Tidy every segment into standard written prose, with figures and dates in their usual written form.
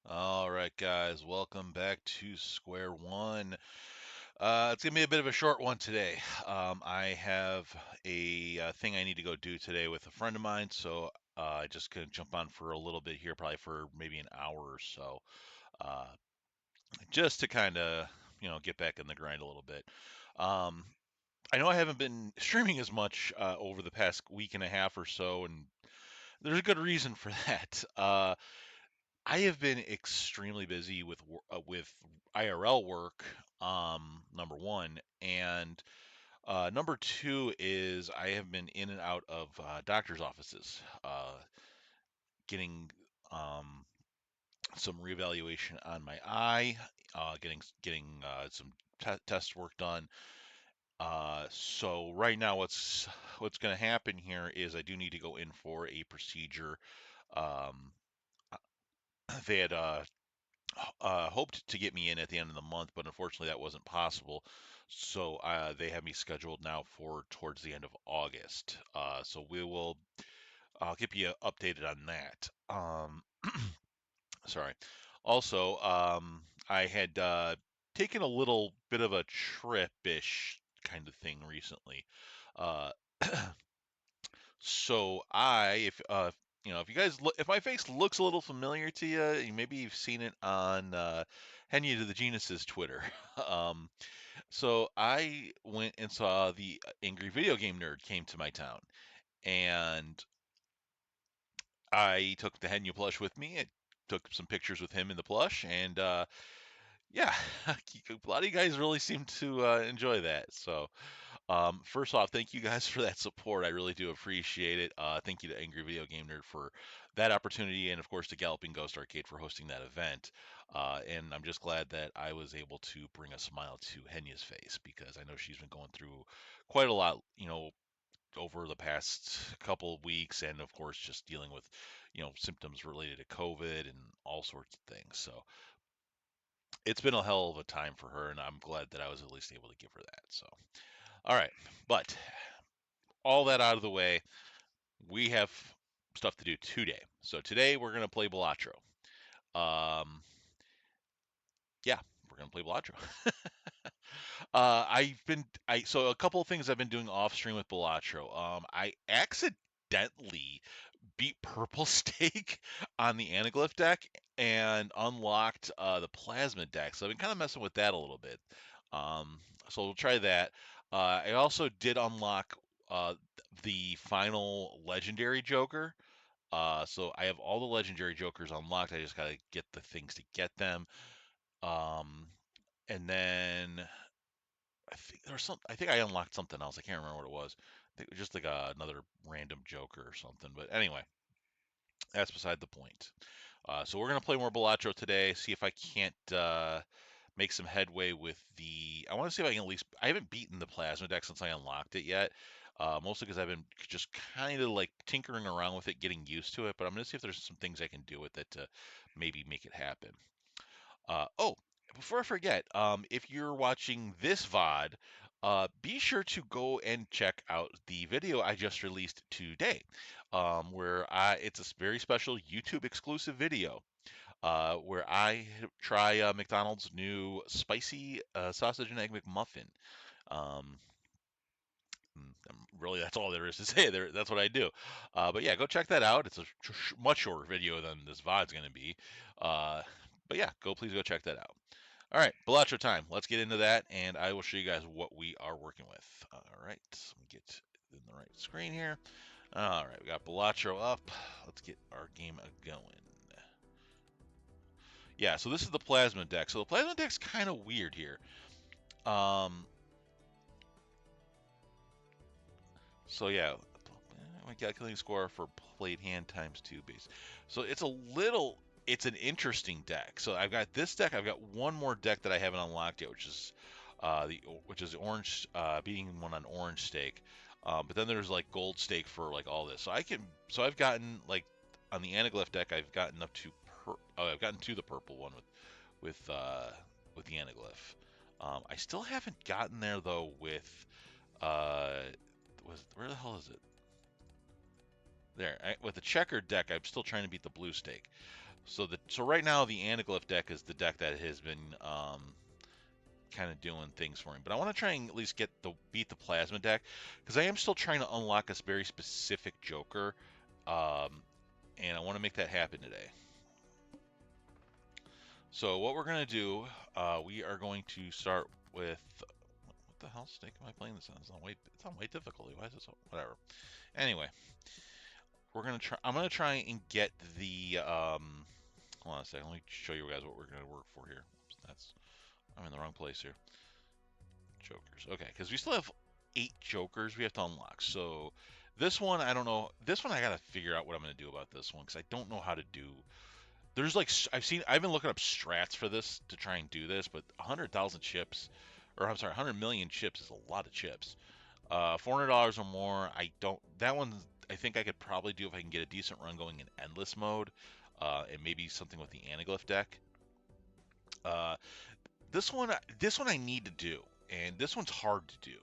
All right, guys, welcome back to Square One. It's gonna be a bit of a short one today. I have a thing I need to go do today with a friend of mine, so I just gonna jump on for a little bit here, probably for maybe an hour or so, uh, just to kind of get back in the grind a little bit. Um, I know I haven't been streaming as much over the past week and a half or so, and there's a good reason for that. I have been extremely busy with IRL work, number one, and number two is I have been in and out of doctor's offices, getting um, some reevaluation on my eye, getting some test work done. So right now, what's going to happen here is I do need to go in for a procedure. Um, they had hoped to get me in at the end of the month, but unfortunately that wasn't possible. So they have me scheduled now for towards the end of August. So I'll keep you updated on that. Sorry. Also, I had taken a little bit of a trip-ish kind of thing recently. Uh, So if you guys look, if my face looks a little familiar to you, maybe you've seen it on Henya to the Genus's Twitter. um, so I went and saw the Angry Video Game Nerd came to my town, and I took the Henya plush with me. And took some pictures with him in the plush, and yeah, a lot of you guys really seem to enjoy that. So first off, thank you guys for that support. I really do appreciate it. Thank you to Angry Video Game Nerd for that opportunity, and of course to Galloping Ghost Arcade for hosting that event. And I'm just glad that I was able to bring a smile to Henya's face because I know she's been going through quite a lot, over the past couple of weeks, and of course just dealing with, symptoms related to COVID and all sorts of things. So it's been a hell of a time for her, and I'm glad that I was at least able to give her that. So, all right, but all that out of the way, we have stuff to do today. So today we're gonna play Balatro. Um, yeah, we're gonna play Balatro. So a couple of things I've been doing off stream with Balatro. I accidentally beat Purple Stake on the Anaglyph deck and unlocked the Plasma deck. So I've been kind of messing with that a little bit. So we'll try that. I also did unlock the final legendary Joker. So I have all the legendary Jokers unlocked. I just gotta get the things to get them. Um, and then I think there was some. I think I unlocked something else. I can't remember what it was. I think it was just like another random Joker or something. But anyway, that's beside the point. So we're gonna play more Balatro today. See if I can't make some headway with the. I want to see if I can at least. I haven't beaten the plasma deck since I unlocked it yet. Mostly because I've been just kind of like tinkering around with it, getting used to it. But I'm gonna see if there's some things I can do with it to maybe make it happen. Oh, before I forget, if you're watching this VOD, be sure to go and check out the video I just released today, where it's a very special YouTube exclusive video where I try McDonald's new spicy sausage and egg McMuffin. Um, really, that's all there is to say. That's what I do. But yeah, go check that out. It's a much shorter video than this VOD's going to be. Uh, but yeah, please go check that out. All right, Balatro time. Let's get into that, and I will show you guys what we are working with. All right, let me get in the right screen here. All right, we got Balatro up. Let's get our game going. Yeah, so this is the Plasma deck. So the Plasma deck's kind of weird here. Um, so yeah, my calculating score for played hand times 2 base. So it's an interesting deck. So I've got this deck. I've got one more deck that I haven't unlocked yet, which is the orange, beating one on orange stake. But then there's like gold stake for like all this. So I've gotten like on the Anaglyph deck, I've gotten to the purple one with the Anaglyph. I still haven't gotten there though with uh, where the hell is it? With the checkered deck, I'm still trying to beat the blue stake. So right now the Anaglyph deck is the deck that has been kind of doing things for me. But I want to try and at least beat the Plasma deck because I am still trying to unlock a very specific Joker, um, and I want to make that happen today. So what we're gonna do, we are going to start with what the hell stake am I playing this on? It's on way difficulty. Why is it so whatever? Anyway, we're gonna try. I'm gonna try and get the hold on a second. Let me show you guys what we're gonna work for here. Oops, I'm in the wrong place here. Jokers. Okay, because we still have 8 Jokers we have to unlock. So this one, I don't know. This one, I gotta figure out what I'm gonna do about this one because I don't know how to do. There's like I've been looking up strats for this to try and do this, but 100,000 chips, or I'm sorry, 100 million chips is a lot of chips. $400 or more. I don't. That one, I think I could probably do if I can get a decent run going in endless mode, and maybe something with the Anaglyph deck. Uh, this one I need to do, and this one's hard to do.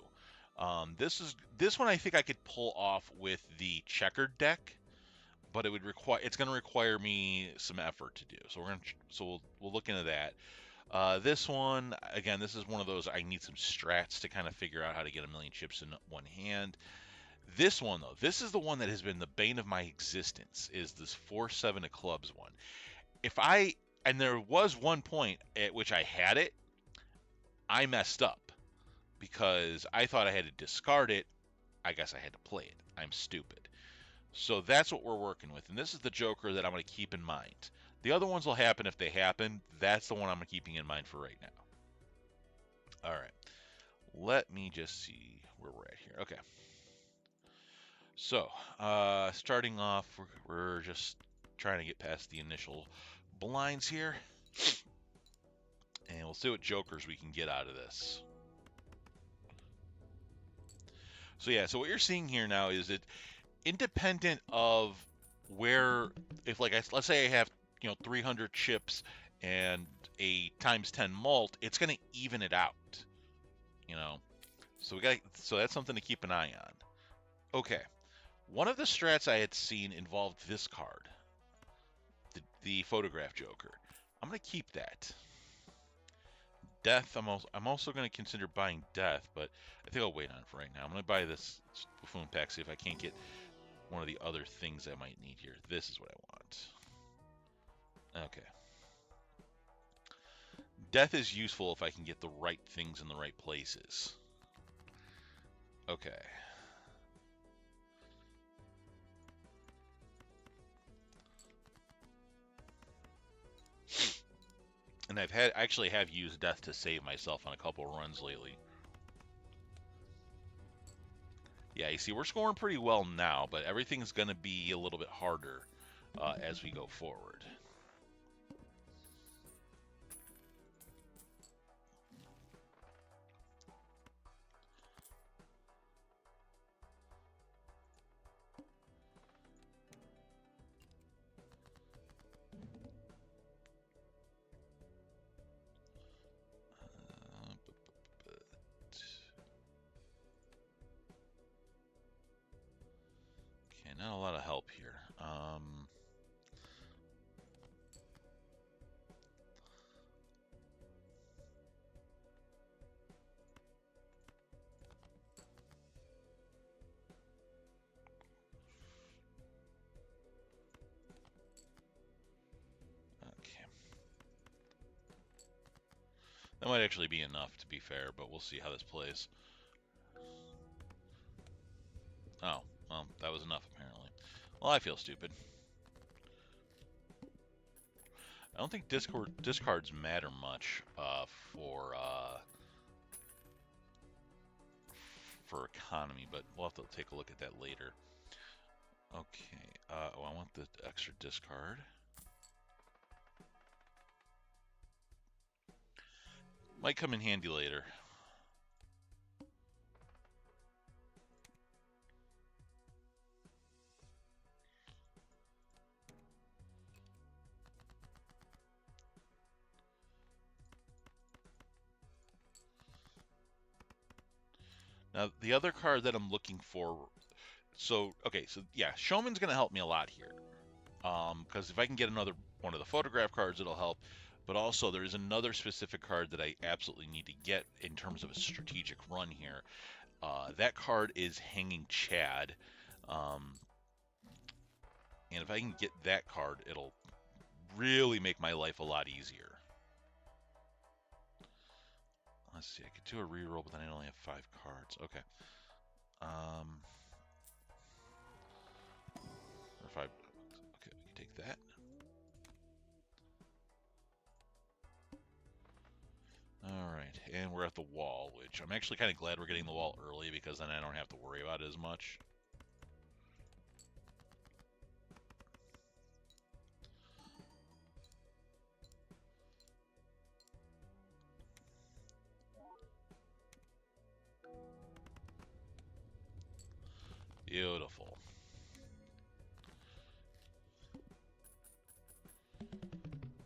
This one I think I could pull off with the checkered deck, but it's going to require me some effort to do. So we'll look into that. This one again, this is one of those I need some strats to kind of figure out how to get a million chips in one hand. This one though, this is the one that has been the bane of my existence. Is this 4-7 of clubs one? If I and there was one point at which I had it, I messed up because I thought I had to discard it. I guess I had to play it. I'm stupid. So that's what we're working with. And this is the Joker that I'm going to keep in mind. The other ones will happen if they happen. That's the one I'm keeping in mind for right now. All right. Let me just see where we're at here. Okay. So, starting off, we're just trying to get past the initial blinds here. And we'll see what Jokers we can get out of this. So yeah, so what you're seeing here now is that independent of where, if like let's say I have 300 chips and a times 10 mult, it's going to even it out, you know. So that's something to keep an eye on. Okay, one of the strats I had seen involved this card, the Photograph Joker. I'm going to keep that. Death, I'm also going to consider buying Death, but I think I'll wait on it for right now. I'm going to buy this Buffoon pack, see if I can't get one of the other things I might need here. This is what I want. Okay. Death is useful if I can get the right things in the right places. Okay. And I actually have used Death to save myself on a couple runs lately. Yeah, you see, we're scoring pretty well now, but everything's going to be a little bit harder as we go forward. Okay, not a lot of help here. Okay. That might actually be enough, to be fair, but we'll see how this plays. Oh, well, that was enough, apparently. Well, I feel stupid. I don't think discards matter much for economy, but we'll have to take a look at that later. Okay, oh, I want the extra discard. Might come in handy later. Now, the other card that I'm looking for, okay, so yeah, Showman's going to help me a lot here. Because if I can get another one of the photograph cards, it'll help. But also, there's another specific card that I absolutely need to get in terms of a strategic run here. That card is Hanging Chad. Um, and if I can get that card, it'll really make my life a lot easier. Let's see, I could do a reroll, but then I only have 5 cards. Okay. Um, or 5. Okay, we can take that. All right, and we're at the wall, which I'm actually kind of glad we're getting the wall early because then I don't have to worry about it as much. Beautiful.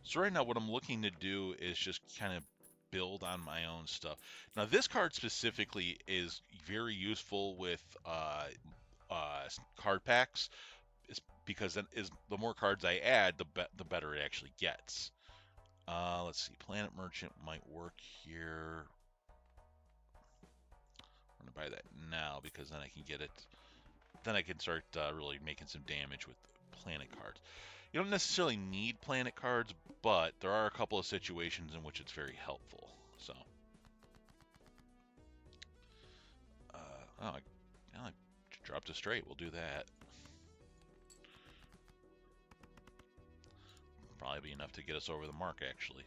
So right now what I'm looking to do is just kind of build on my own stuff. Now this card specifically is very useful with card packs, because then is the more cards I add, the better it actually gets. Let's see, Planet Merchant might work here. I'm gonna buy that now because then I can get it. Then I can start really making some damage with planet cards. You don't necessarily need planet cards, but there are a couple of situations in which it's very helpful. So, I dropped a straight. We'll do that. Probably be enough to get us over the mark, actually.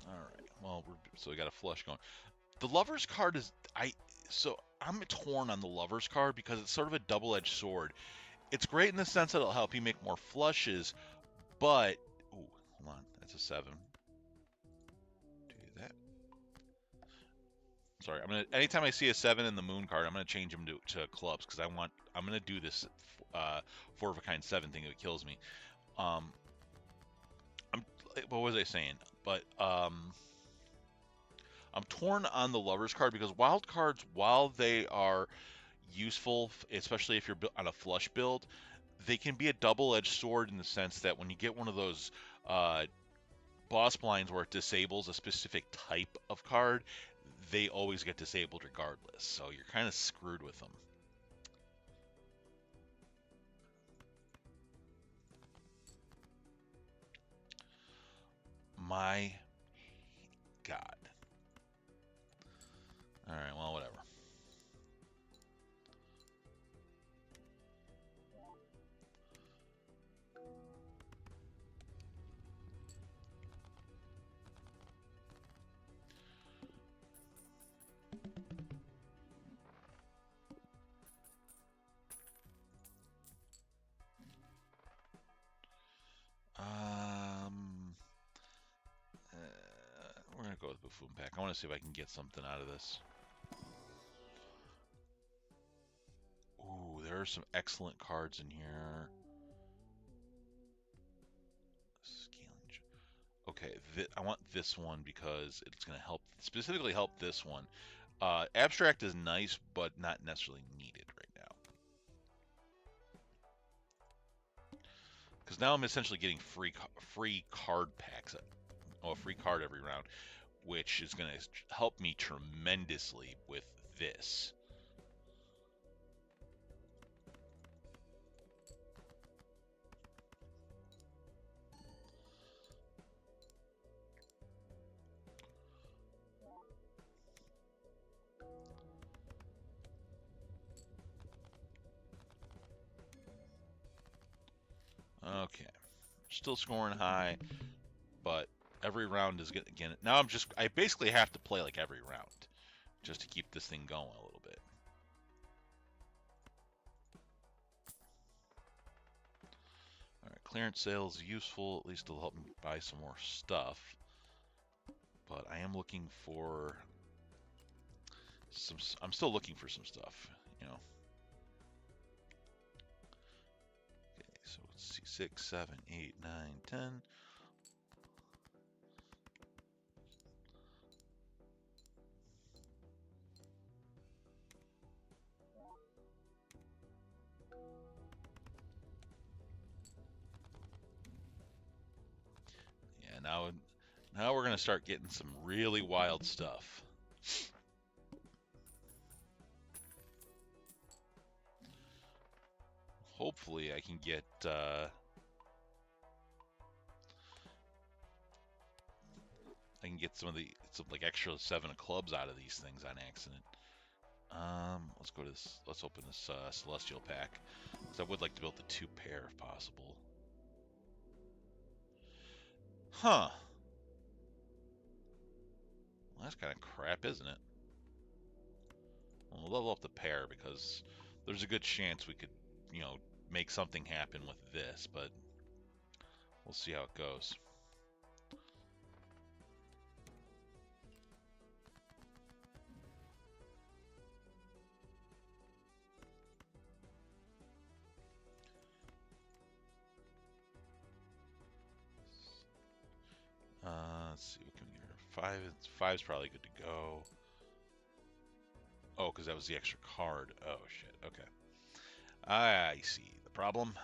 All right. Well, so we got a flush going. The Lover's card is so I'm torn on the Lover's card because it's sort of a double-edged sword. It's great in the sense that it'll help you make more flushes, but ooh, hold on, that's a 7. Do that. Sorry, anytime I see a 7 in the Moon card, I'm gonna change them to clubs because I'm gonna do this 4 of a kind 7 thing that kills me. Um, I'm what was I saying? But I'm torn on the Lover's card because wild cards, while they are useful, especially if you're on a flush build, they can be a double-edged sword in the sense that when you get one of those uh, boss blinds where it disables a specific type of card, they always get disabled regardless. So you're kind of screwed with them. My God. All right, well, whatever. Um, we're gonna go with Buffoon Pack. I want to see if I can get something out of this. Ooh, there are some excellent cards in here. Okay, I want this one because it's going to help, specifically help this one. Abstract is nice, but not necessarily needed right now. Because now I'm essentially getting free card packs, a free card every round, which is going to help me tremendously with this. Okay, still scoring high, but every round is getting, again. Now I basically have to play like every round just to keep this thing going a little bit. All right, clearance sale is useful. At least it'll help me buy some more stuff. but I am looking for some. I'm still looking for some stuff, you know. Okay, so let's see, 6, 7, 8, 9, 10. Yeah, now we're gonna start getting some really wild stuff. Hopefully, I can get. I can get some like extra 7 of clubs out of these things on accident. Let's go to this. Let's open this celestial pack because I would like to build the 2 pair if possible. Huh. Well, that's kind of crap, isn't it? We'll level up the pair because there's a good chance we could, you know, make something happen with this, but we'll see how it goes. Let's see, what can we get? Five's probably good to go. Oh, because that was the extra card. Oh, shit. Okay. I see the problem.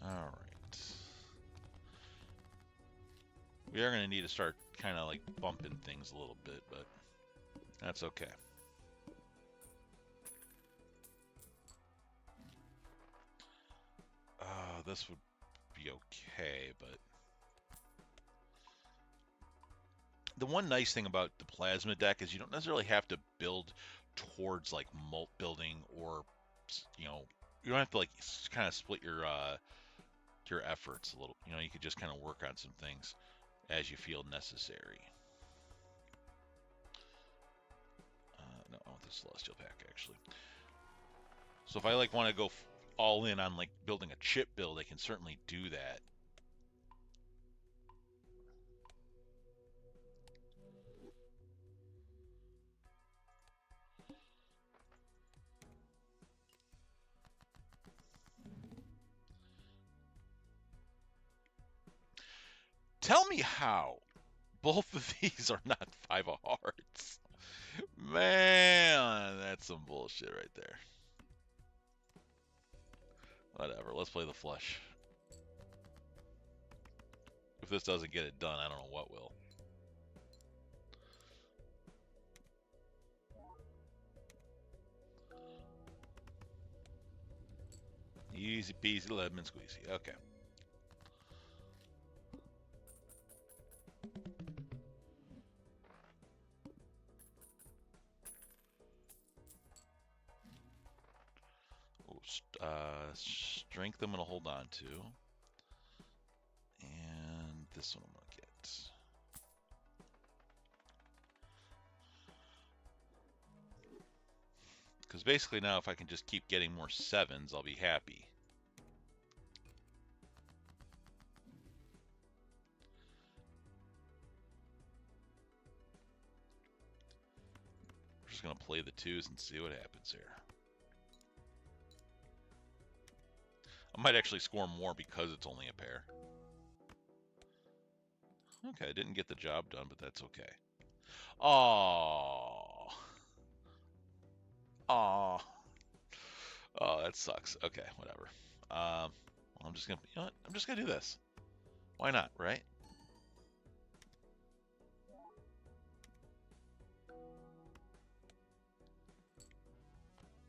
All right. We are going to need to start kind of like bumping things a little bit, but that's okay. This would be okay, but the one nice thing about the plasma deck is you don't necessarily have to build towards like mult building, or you know, you don't have to like kind of split your efforts a little. You know, you could just kind of work on some things as you feel necessary. No, I want the celestial pack actually. So if I like want to go all in on like building a chip build, I can certainly do that. Tell me how both of these are not 5 of hearts. Man, that's some bullshit right there. Whatever, let's play the flush. If this doesn't get it done, I don't know what will. Easy peasy lemon squeezy. Okay. Strength I'm going to hold on to. And this one I'm going to get. Because basically now if I can just keep getting more 7s, I'll be happy. We're just going to play the 2s and see what happens here. I might actually score more because it's only a pair. Okay, I didn't get the job done, but that's okay. Oh. Oh. Oh, that sucks. Okay, whatever. Well, I'm just gonna, you know what? I'm just gonna do this. Why not, right?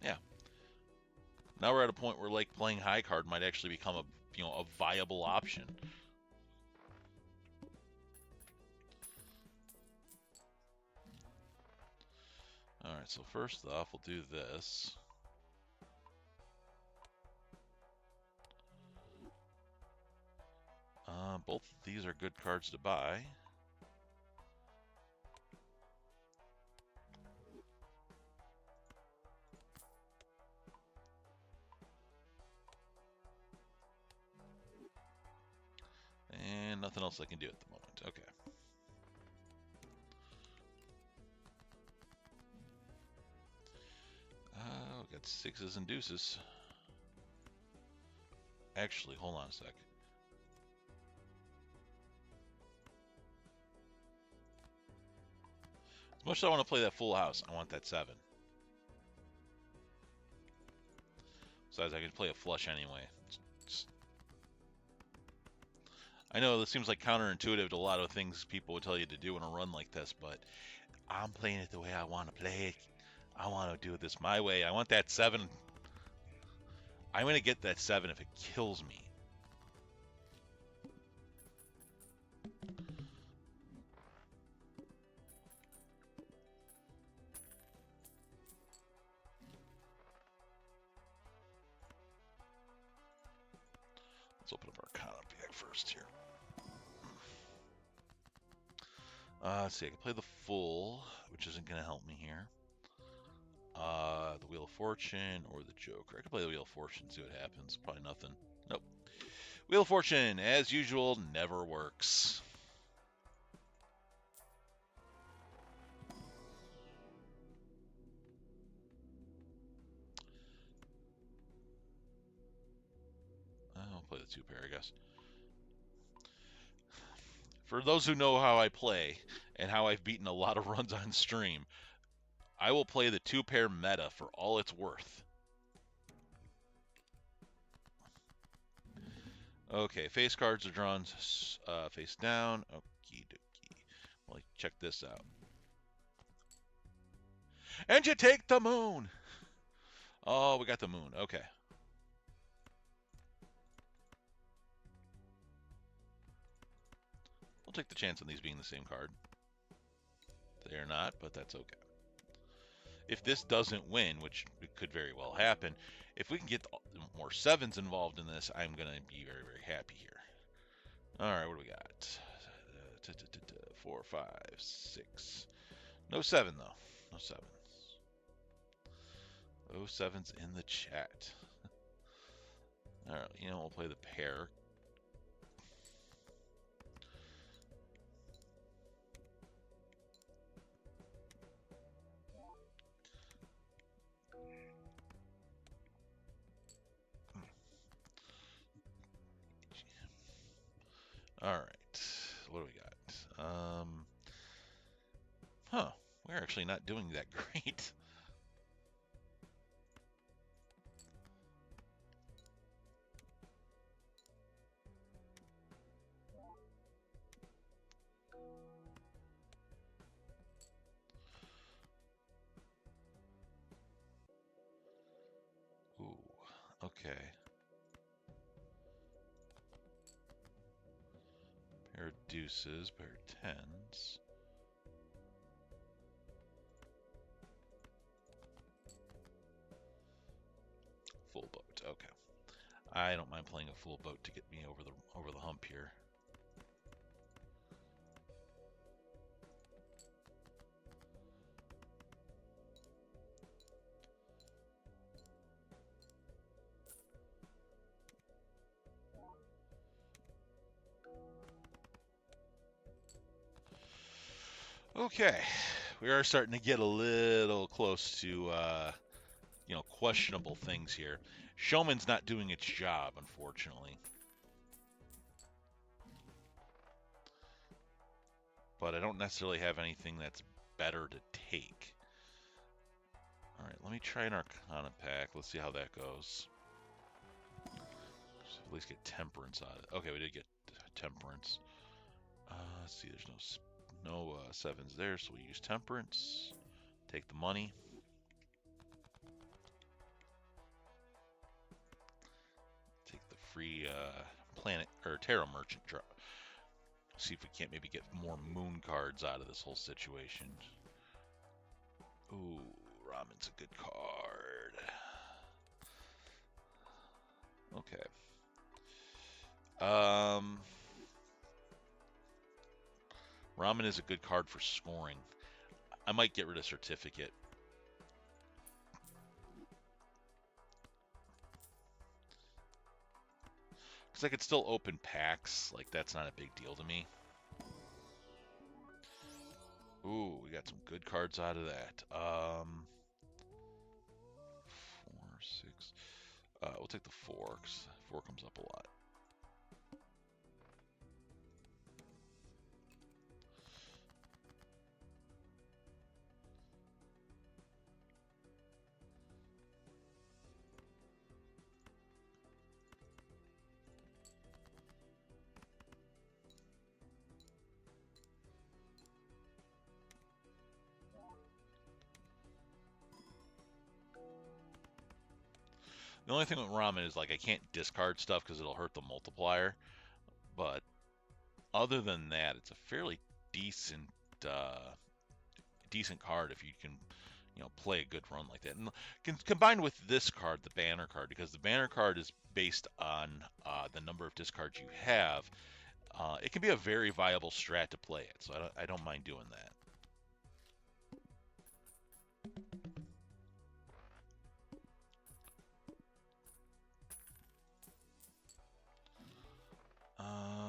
Yeah. Now we're at a point where like playing high card might actually become a viable option. All right, so first off, we'll do this. Both these are good cards to buy. And nothing else I can do at the moment. Okay. We got sixes and deuces. Actually, hold on a sec. As much as I want to play that full house, I want that 7. Besides, I can play a flush anyway. I know this seems like counterintuitive to a lot of things people would tell you to do in a run like this, but I'm playing it the way I want to play it. I want to do this my way. I want that 7. I'm going to get that 7 if it kills me. Let's open up our Arcana bag first here. Let's see, I can play the full, which isn't going to help me here. The Wheel of Fortune or the Joker. I can play the Wheel of Fortune, see what happens. Probably nothing. Nope. Wheel of Fortune, as usual, never works. I'll play the 2 pair, I guess. For those who know how I play and how I've beaten a lot of runs on stream, I will play the 2 pair meta for all it's worth. Okay, face cards are drawn face down. Okie dokie. Well, check this out. And you take the moon. Oh, we got the moon. Okay. We'll take the chance on these being the same card. They are not, but that's okay. If this doesn't win, which it could very well happen, if we can get more 7s involved in this, I'm going to be very, very happy here. All right, what do we got? 4, 5, 6. No 7, though. No 7s. No 7s in the chat. All right, we'll play the pair. All right, what do we got? We're actually not doing that great. Ooh, okay. Pair of deuces, pair of 10s. Full boat, okay. I don't mind playing a full boat to get me over the hump here. Okay, we are starting to get a little close to questionable things here. Showman's not doing its job, unfortunately. But I don't necessarily have anything that's better to take. All right, let me try an Arcana pack. Let's see how that goes. So at least get Temperance out of it. Okay, we did get Temperance. Let's see, there's no 7s there, so we use Temperance. Take the money. Take the free Planet or Tarot Merchant drop. See if we can't maybe get more moon cards out of this whole situation. Ooh, Ramen's a good card. Okay. Ramen is a good card for scoring. I might get rid of Certificate. Because I could still open packs. Like, that's not a big deal to me. Ooh, we got some good cards out of that. 4, 6. We'll take the 4, because 4 comes up a lot. The only thing with ramen is, like, I can't discard stuff because it'll hurt the multiplier. But other than that, it's a fairly decent decent card if you can, play a good run like that. And combined with this card, the banner card, because the banner card is based on the number of discards you have. It can be a very viable strat to play it, so I don't mind doing that.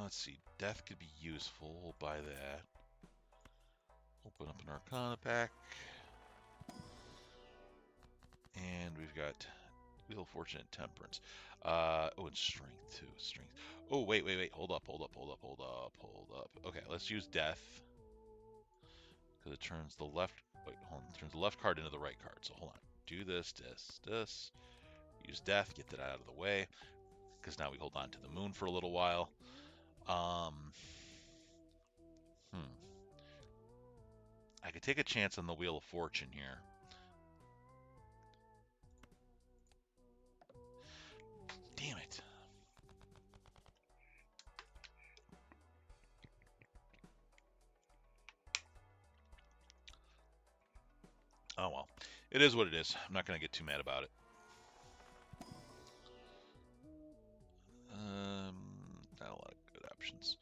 Let's see. Death could be useful. We'll buy that. Open up an Arcana pack. And we've got Wheel of Fortune and Temperance. And Strength, too. Strength. Oh, wait. Hold up. Okay, let's use Death. Because it turns the left... Wait, hold on. It turns the left card into the right card. So hold on. Do this. Use Death. Get that out of the way. Because now we hold on to the moon for a little while. I could take a chance on the Wheel of Fortune here. Damn it. Oh well. It is what it is. I'm not going to get too mad about it. Not a lot of good options.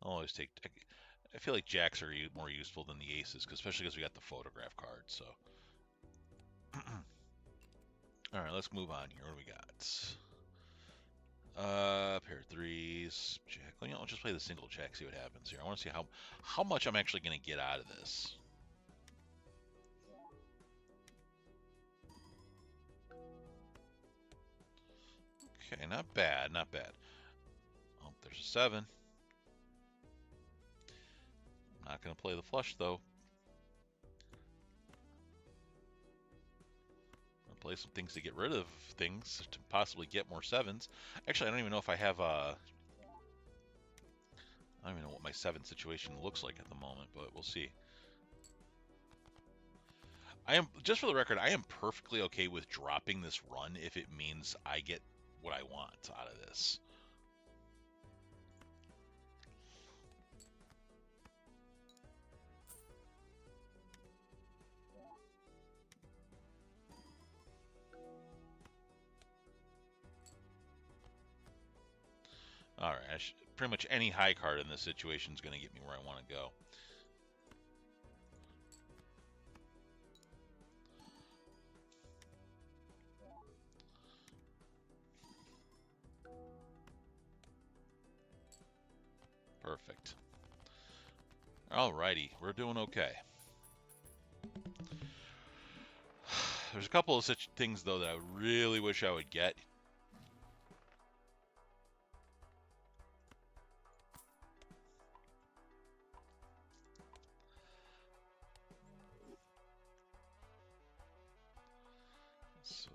I'll always take... I feel like jacks are more useful than the aces, especially because we got the photograph card, so... Alright, let's move on here. What do we got? Pair of threes. Jack. Well, I'll just play the single jack, see what happens here. I want to see how much I'm actually going to get out of this. Okay, not bad. Oh, there's a 7. I'm not going to play the flush, though. Play some things to get rid of things to possibly get more 7s. Actually, I don't even know if I have I don't even know what my 7 situation looks like at the moment, but we'll see. Just for the record, I am perfectly okay with dropping this run if it means I get what I want out of this. All right, pretty much any high card in this situation is going to get me where I want to go. Perfect. Alrighty, we're doing okay. There's a couple of such things, though, that I really wish I would get. So,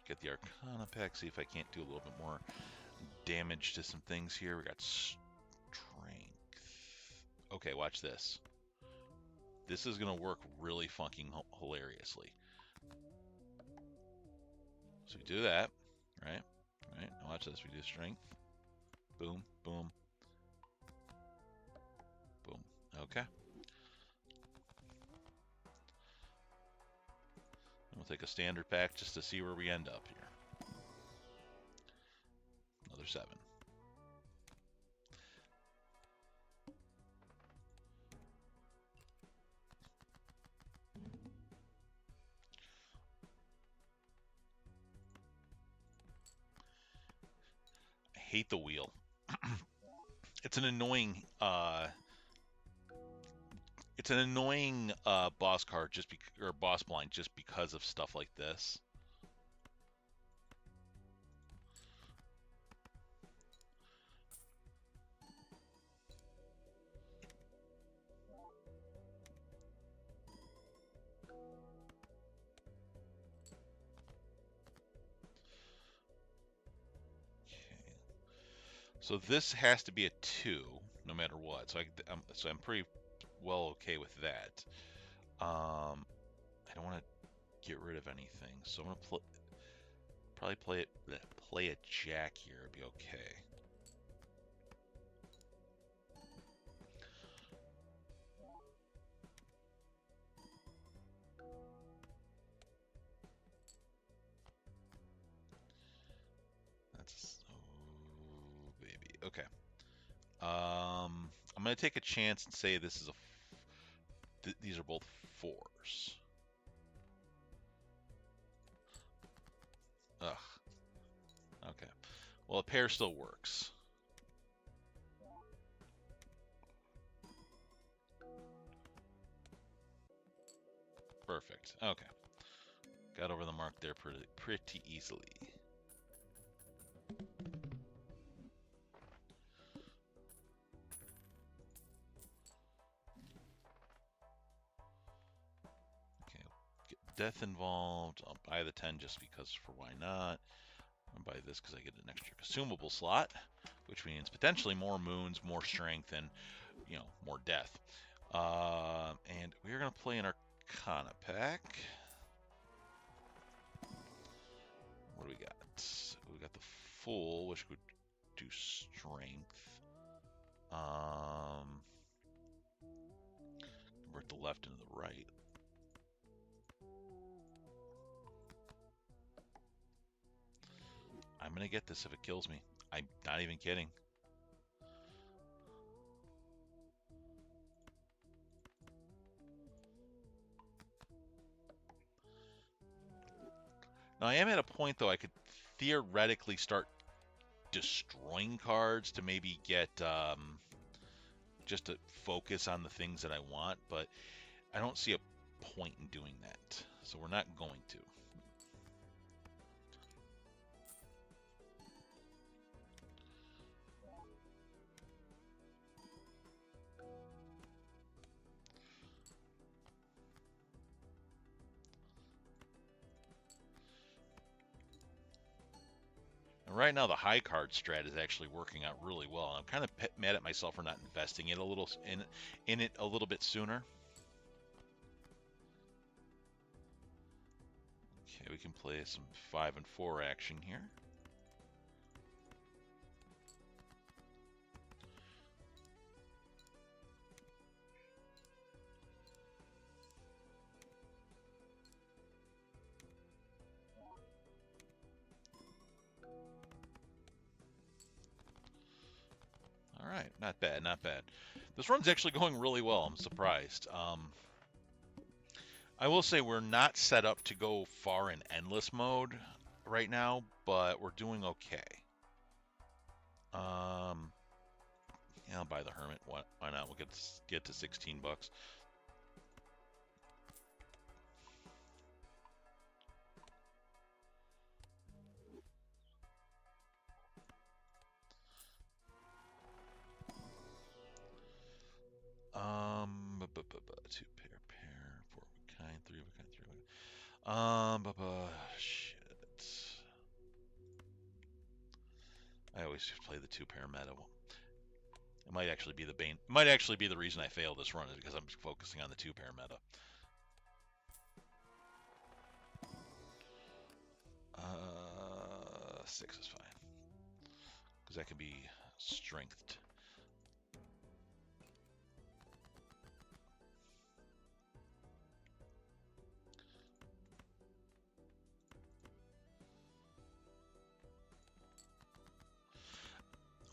get the Arcana pack, see if I can't do a little bit more damage to some things here. We got strength. Okay, watch this. This is going to work really fucking hilariously. So we do that, right? Right. Now watch this. We do strength. Boom, boom, boom. Okay. And we'll take a standard pack just to see where we end up here. another 7. I hate the wheel. It's an annoying boss card or boss blind just because of stuff like this. So this has to be a 2, no matter what. So I'm pretty well okay with that. I don't want to get rid of anything, so I'm gonna probably play a jack here. It'd be okay. That's oh baby. Okay. I'm gonna take a chance and say this is these are both 4s. Ugh. Okay. Well, a pair still works. Perfect. Okay. Got over the mark there pretty easily. Okay. Get death involved. I'll buy the 10 just because for why not. I'm gonna buy this because I get an extra consumable slot, which means potentially more moons, more strength, and more death. And we're gonna play an Arcana pack. What do we got? We got the Fool, which would do strength. Convert the left into the right. I'm gonna get this if it kills me. I'm not even kidding. Now I am at a point though I could theoretically start destroying cards to maybe get just to focus on the things that I want, but I don't see a point in doing that, so we're not going to. And right now the high card strat is actually working out really well. I'm kind of mad at myself for not investing it a little in it a little bit sooner. Okay, we can play some 5 and 4 action here. All right, not bad, not bad. This run's actually going really well. I'm surprised. I will say we're not set up to go far in endless mode right now, but we're doing okay. Yeah, I'll buy the Hermit. Why not? We'll get to 16 bucks. Two pair, 4 of a kind, 3 of a kind, 3 of a kind. Shit. I always play the 2 pair meta. It might actually be the bane. Might actually be the reason I fail this run is because I'm focusing on the 2 pair meta. 6 is fine because that can be strengthed.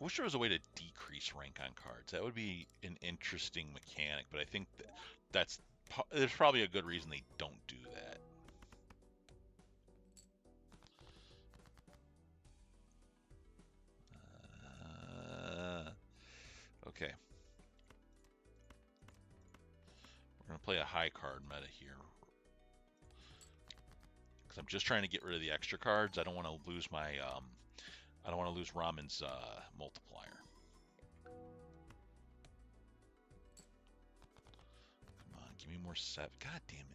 I wish there was a way to decrease rank on cards. That would be an interesting mechanic, but I think there's probably a good reason they don't do that. Okay. We're going to play a high card meta here. Because I'm just trying to get rid of the extra cards. I don't want to lose my, I don't want to lose Ramen's multiplier. Come on, give me more 7. God damn it.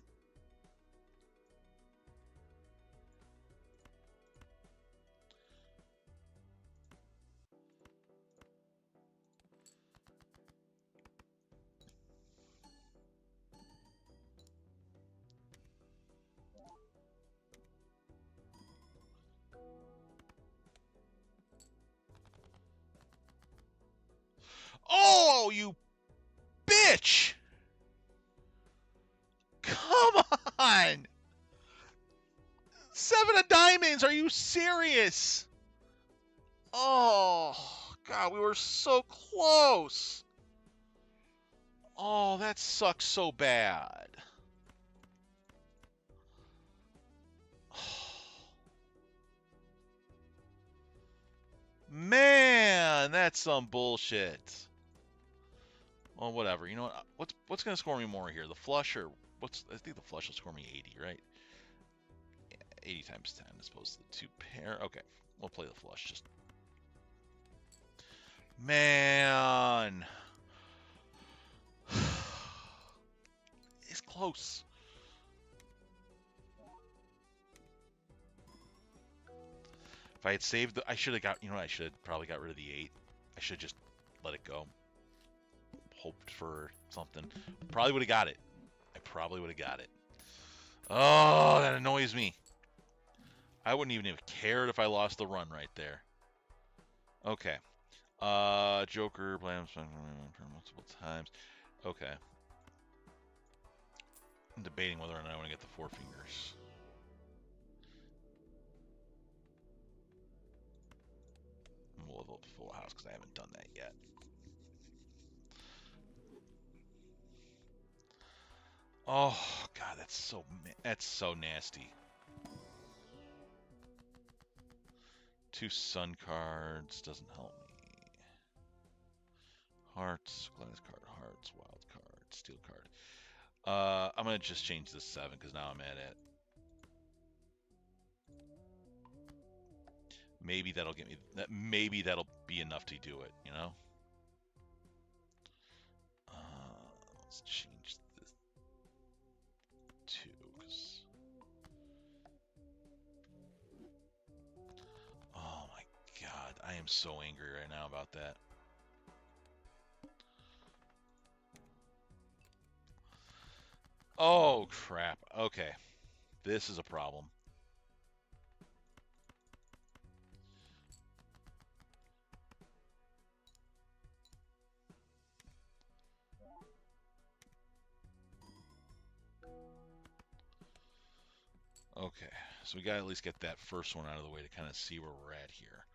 Oh, you bitch! Come on! 7 of diamonds, are you serious? Oh, God, we were so close. Oh, that sucks so bad. Man, that's some bullshit. Well, whatever. You know what? What's gonna score me more here? The flush or what's? I think the flush will score me 80, right? Yeah, 80 times 10 as opposed to the 2 pair. Okay, we'll play the flush. Just man, it's close. If I had saved, I should have got. You know, I should probably got rid of the 8. I should just let it go. Hoped for something. Probably would have got it. I probably would have got it. Oh, that annoys me. I wouldn't even have cared if I lost the run right there. Okay. Joker blames multiple times. Okay. I'm debating whether or not I want to get the 4 fingers. We'll level up the full house because I haven't done that yet. Oh God, that's so nasty. 2 sun cards doesn't help me. Hearts, glass card, hearts, wild card, steel card. I'm gonna just change this 7 because now I'm at it. Maybe that'll get me. Maybe that'll be enough to do it. You know. Let's change this 2. Oh my God, I am so angry right now about that. Oh crap. Okay, this is a problem. Okay, so we gotta at least get that first one out of the way to kind of see where we're at here.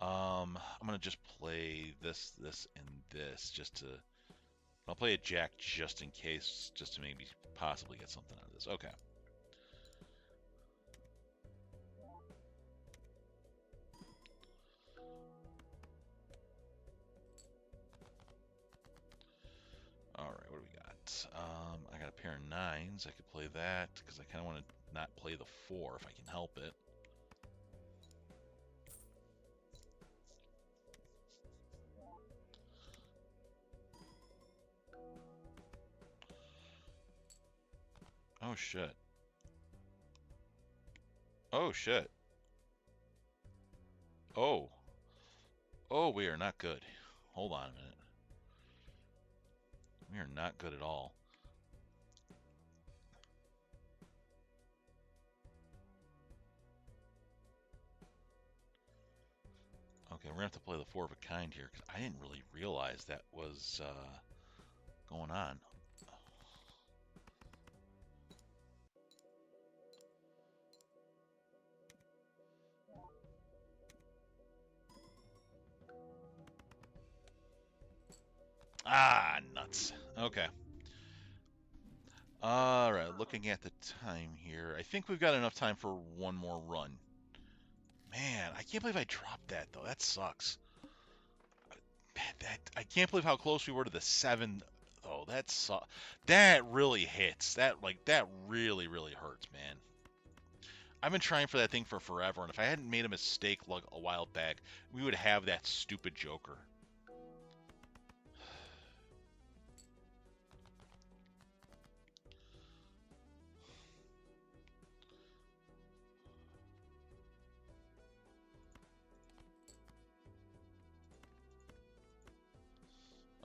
I'm gonna just play this, and this just to. I'll play a jack just in case, just to maybe possibly get something out of this. Okay. All right, what do we got? I got a pair of 9s. I could play that because I kind of want to not play the 4 if I can help it. Oh shit. Oh shit. Oh. Oh, we are not good. Hold on a minute. We are not good at all. Okay, we're gonna have to play the 4 of a kind here because I didn't really realize that was going on. Ah, nuts. Okay. All right, looking at the time here. I think we've got enough time for one more run. Man, I can't believe I dropped that, though. That sucks. I can't believe how close we were to the 7. Oh, that really hits. That really, really hurts, man. I've been trying for that thing for forever, and if I hadn't made a mistake like a while back, we would have that stupid Joker.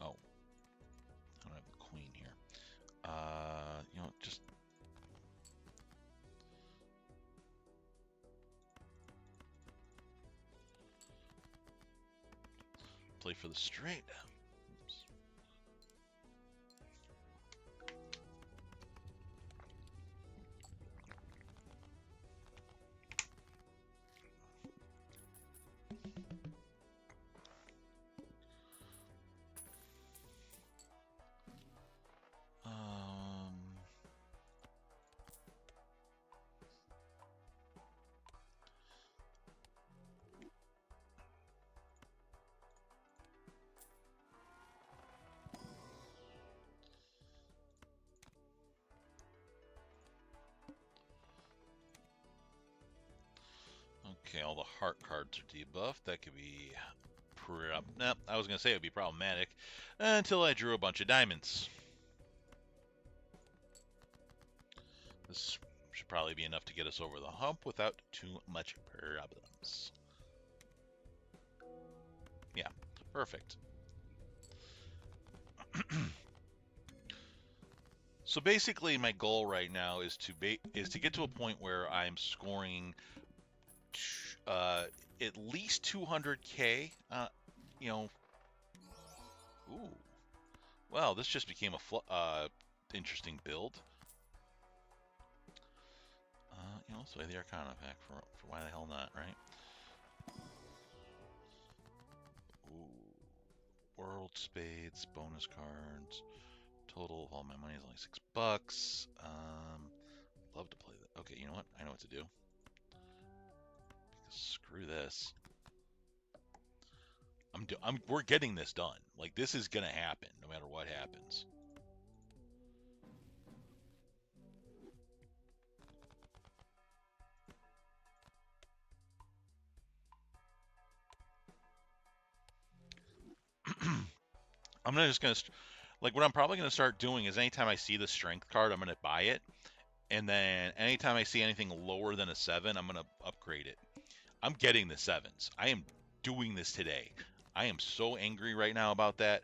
Oh, I don't have the queen here. Just play for the straight. Oops. Okay, all the heart cards are debuffed. That could be no, I was gonna say it would be problematic until I drew a bunch of diamonds. This should probably be enough to get us over the hump without too much problems. Yeah, perfect. So basically, my goal right now is to get to a point where I'm scoring uh, at least 200k. You know, ooh, well, this just became a interesting build. Let's play the Arcana pack for why the hell not, right? Ooh, World Spades, bonus cards. Total of all my money is only $6. Love to play that. Okay, you know what? I know what to do. Screw this. We're getting this done. Like, this is gonna happen no matter what happens. I'm not just gonna like what I'm probably gonna start doing is anytime I see the strength card, I'm gonna buy it, and then anytime I see anything lower than a 7, I'm gonna upgrade it. I'm getting the 7s. I am doing this today. I am so angry right now about that.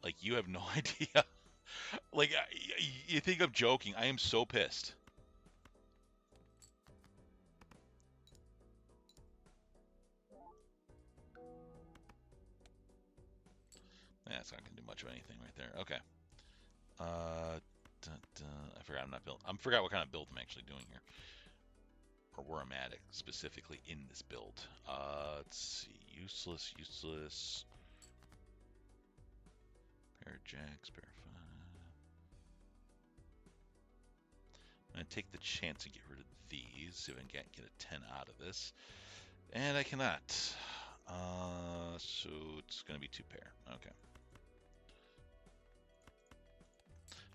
Like, you have no idea. Like, you think I'm joking? I am so pissed. That's not gonna do much of anything right there. Okay. I forgot I'm not built. I forgot what kind of build I'm actually doing here, or where I'm at specifically in this build. Let's see. Useless. Pair of jacks, pair of 5. I'm gonna take the chance and get rid of these. See if I can get a 10 out of this, and I cannot. So it's gonna be 2 pair. Okay.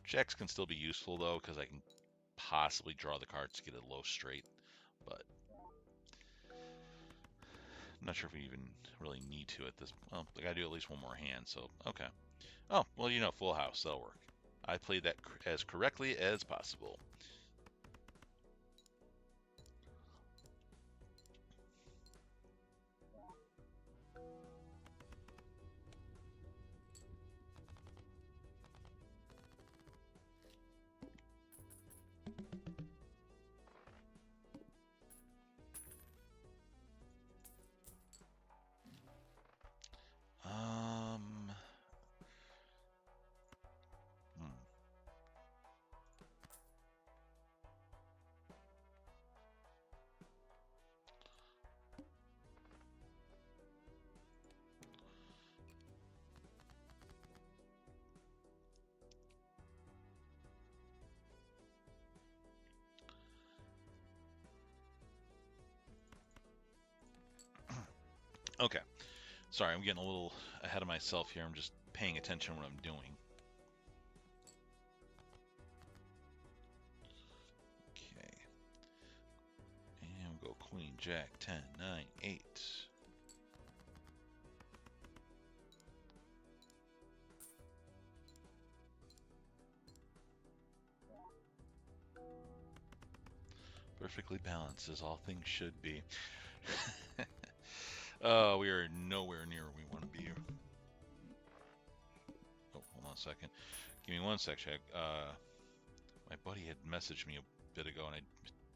Jacks can still be useful though, because I can possibly draw the cards to get a low straight, but I'm not sure if we even really need to at this. Well, I gotta do at least one more hand, so okay. Oh, well, full house, that'll work. I played that as correctly as possible. Hmm. Okay. Sorry, I'm getting a little ahead of myself here. I'm just paying attention to what I'm doing. Okay. And we'll go Queen, Jack, 10, 9, 8. Perfectly balanced, as all things should be. Oh, we are nowhere near where we want to be. Oh, hold on a second. Give me one sec, Jack. My buddy had messaged me a bit ago, and I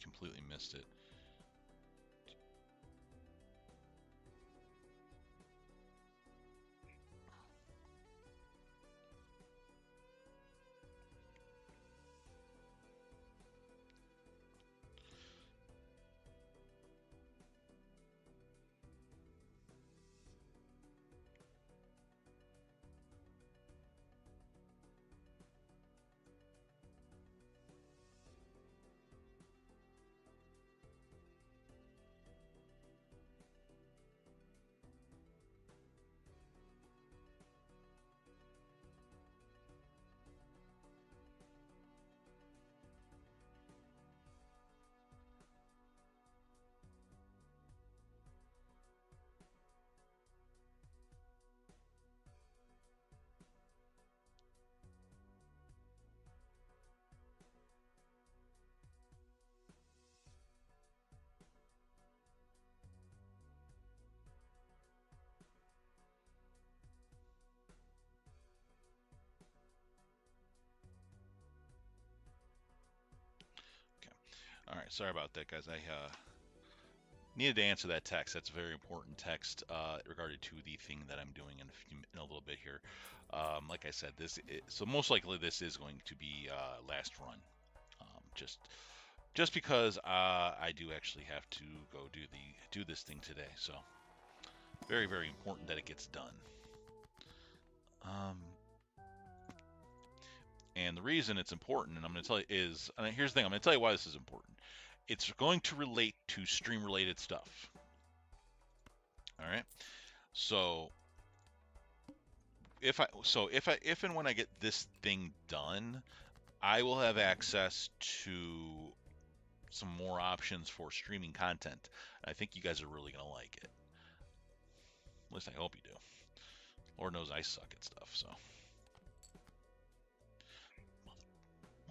completely missed it. Okay. All right. Sorry about that, guys. I needed to answer that text. That's a very important text regarding to the thing that I'm doing in a little bit here. Like I said, so most likely this is going to be last run. Just because I do actually have to go do this thing today. So very, very important that it gets done. And the reason it's important, and I'm going to tell you, and here's the thing, I'm going to tell you why this is important. It's going to relate to stream related stuff. All right. So if and when I get this thing done, I will have access to some more options for streaming content. I think you guys are really going to like it. At least I hope you do. Lord knows I suck at stuff, so.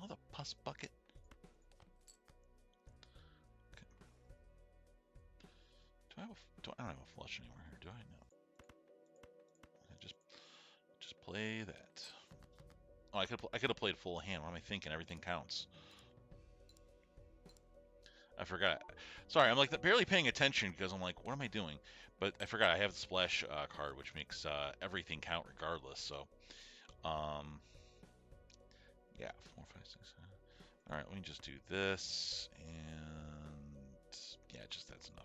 Mother pus bucket. Okay. I don't have a flush anywhere here, do I? No. I just play that. Oh, I could have played full hand. What am I thinking? Everything counts. I forgot. Sorry, I'm like barely paying attention because I'm like, what am I doing? But I forgot I have the splash card, which makes everything count regardless. So, um, yeah, 4, 5, 6, 7. All right, let me just do this, and yeah, just that's enough.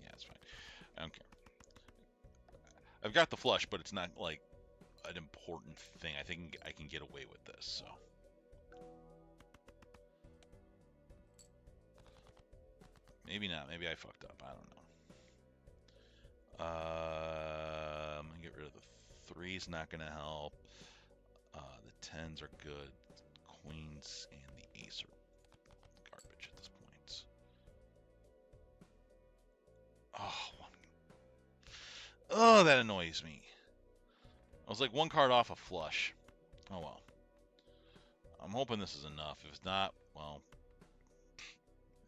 Yeah, that's fine. I don't care. I've got the flush, but it's not like an important thing. I think I can get away with this. So. Maybe not. Maybe I fucked up. I don't know. I'm gonna get rid of the 3's not gonna help. The 10s are good. Queens and the ace are garbage at this point. Oh, oh, that annoys me. I was like one card off a flush. Oh well. I'm hoping this is enough. If it's not, well,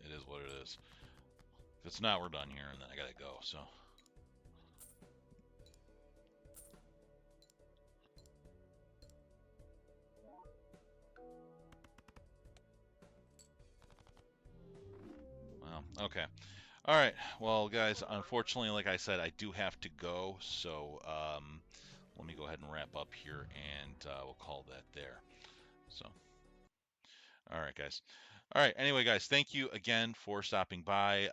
it is what it is. If it's not, we're done here, and then I gotta go. So. Well, okay. All right. Well, guys, unfortunately, like I said, I do have to go. So let me go ahead and wrap up here, and we'll call that there. So, all right, guys. All right. Anyway, guys, thank you again for stopping by.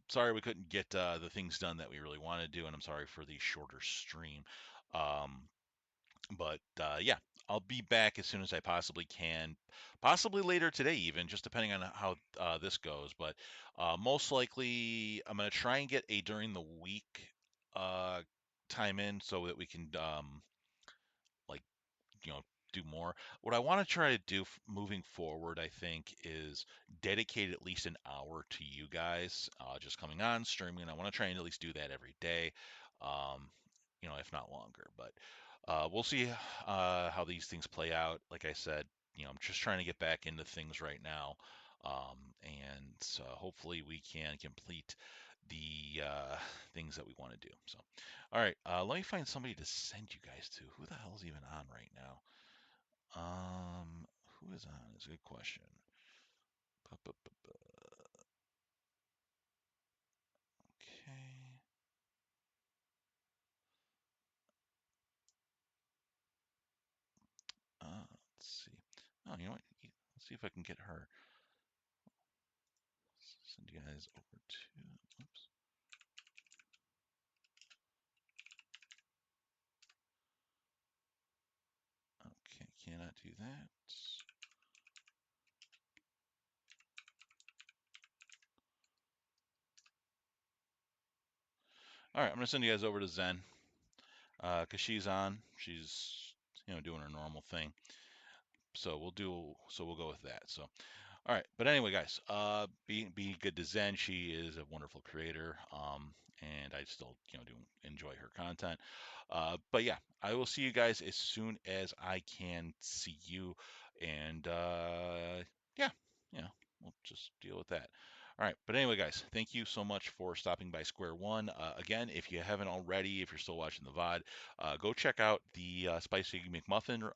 Sorry we couldn't get the things done that we really wanted to do, and I'm sorry for the shorter stream. Um, but yeah, I'll be back as soon as I possibly can, possibly later today, even just depending on how this goes. But most likely, I'm gonna try and get a during the week uh, time in so that we can like you know do more. What I want to try to do moving forward, I think, is dedicate at least an hour to you guys, just coming on streaming. I want to try and at least do that every day, um, if not longer. But we'll see how these things play out. Like I said, I'm just trying to get back into things right now, and hopefully we can complete the things that we want to do. So, all right, let me find somebody to send you guys to. Who the hell is even on right now? Who is on? Is a good question. Okay. Let's see. Oh, you know what? Let's see if I can get her. Send you guys over to. Oops. Okay, cannot do that. All right, I'm gonna send you guys over to Zen, cause she's on. She's doing her normal thing. So we'll go with that. So all right, but anyway, guys, be good to Zen. She is a wonderful creator, and I still do enjoy her content. But yeah, I will see you guys as soon as I can see you, and yeah, we'll just deal with that. All right, but anyway, guys, thank you so much for stopping by Square One. Again, if you haven't already, if you're still watching the VOD, go check out the Spicy McMuffin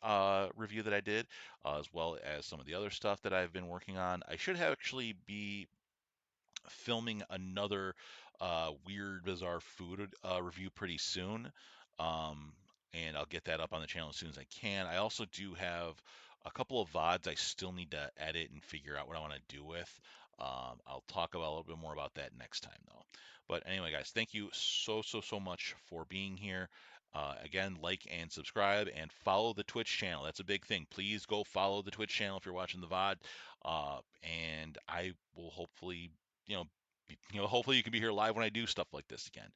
review that I did, as well as some of the other stuff that I've been working on. I should have actually be filming another weird, bizarre food review pretty soon. Um, and I'll get that up on the channel as soon as I can. I also do have a couple of VODs I still need to edit and figure out what I want to do with. I'll talk about a little bit more about that next time, though. But anyway, guys, thank you so much for being here. Again, like and subscribe and follow the Twitch channel. That's a big thing. Please go follow the Twitch channel if you're watching the VOD. And I will hopefully you know, hopefully you can be here live when I do stuff like this again.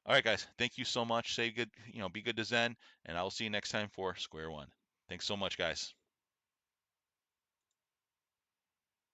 All right, guys, thank you so much. Say good, be good to Zen, and I will see you next time for Square One. Thanks so much, guys.